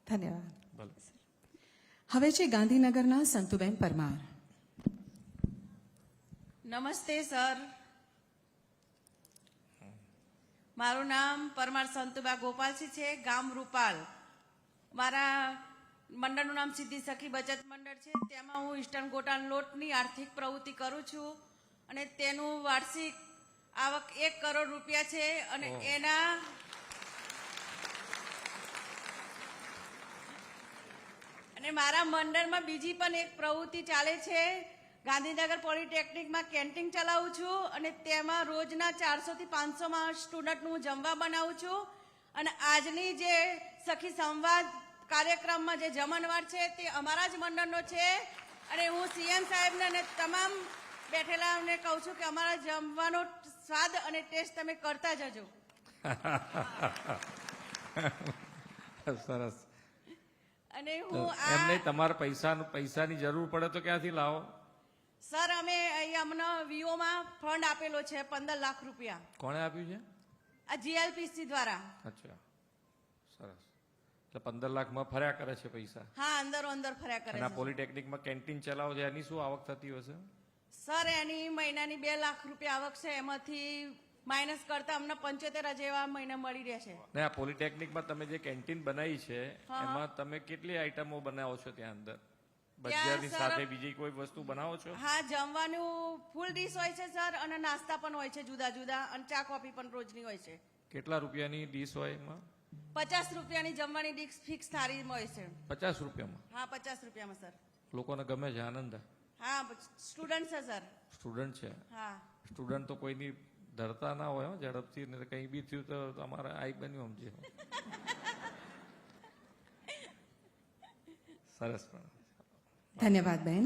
ધન્યવાદ. ભલે. હવે છે ગાંધીનગરના સંતુબેન પરમાર. નમસ્તે સર, મારું નામ પરમાર સંતુબા ગોપાલસિંહ છે, ગામ રૂપાલ. મારા મંડળનું નામ સિદ્ધિ સખી બચત મંડળ છે. તેમાં હું ઇસ્ટર્ન ગોટાન લોટની આર્થિક પ્રવૃત્તિ કરું છું અને તેનું વાર્ષિક આવક 1 કરોડ રૂપિયા છે અને મારા મંડળમાં બીજી પણ એક પ્રવૃત્તિ ચાલે છે. ગાંધીનગર પોલિટેકનિકમાં કેન્ટીન ચલાવું છું અને તેમાં રોજના 400 થી 500 સ્ટુડન્ટનું જમવા બનાવું છું. અને આજની જે સખી સંવાદ કાર્યક્રમમાં જે જમણવાર છે તે અમારા જ મંડળનો છે. અને હું સીએમ સાહેબને અને તમામ બેઠેલાઓને કહું છું કે અમારા જમવાનો સ્વાદ અને ટેસ્ટ તમે કરતા જજો. સરસ. અને હું એમને તમારે પૈસાની જરૂર પડે તો ક્યાંથી લાવો? સર, અમે અહીંયા અમને વીઓમાં ફંડ આપેલો છે 15 લાખ રૂપિયા. કોણે આપ્યું છે? આ જીએલપીસી દ્વારા. અચ્છા, સરસ. એટલે 15 લાખમાં ફર્યા કરે છે પૈસા? હા, અંદર ફર્યા કરે અને છે. પોલિટેકનિકમાં કેન્ટીન ચલાવો છે એની શું આવક થતી હશે? સર, એની મહિનાની 2 લાખ રૂપિયા આવક છે. એમાંથી માઇનસ કરતા અમને 75 જેવા મહિના મળી રહેશે. ને આ પોલિટેકનિકમાં તમે જે કેન્ટીન બનાવી છે એમાં તમે કેટલી આઈટમો બનાવો છો ત્યાં અંદર? ભજીયાની સાથે બીજી કોઈ વસ્તુ બનાવો છો? હા, જમવાનું ફૂલ ડીશ હોય છે સર, અને નાસ્તા પણ હોય છે જુદા જુદા, અને ચા કોફી પણ રોજની હોય છે. કેટલા રૂપિયાની ડીશ હોય એમાં? 50 રૂપિયાની જમવાની ડીશ ફિક્સ થાળી હોય છે. 50 રૂપિયામાં? હા, 50 રૂપિયામાં સર. લોકોને ગમે છે? આનંદ? હા, સ્ટુડન્ટ છે સર. સ્ટુડન્ટ છે? હા. સ્ટુડન્ટ તો કોઈની ધરતા ના હોય ઝડપથી, ને કંઈ બી થયું તો તમારે આઈ બન્યું સમજે. સરસ. ધન્યવાદ બહેન.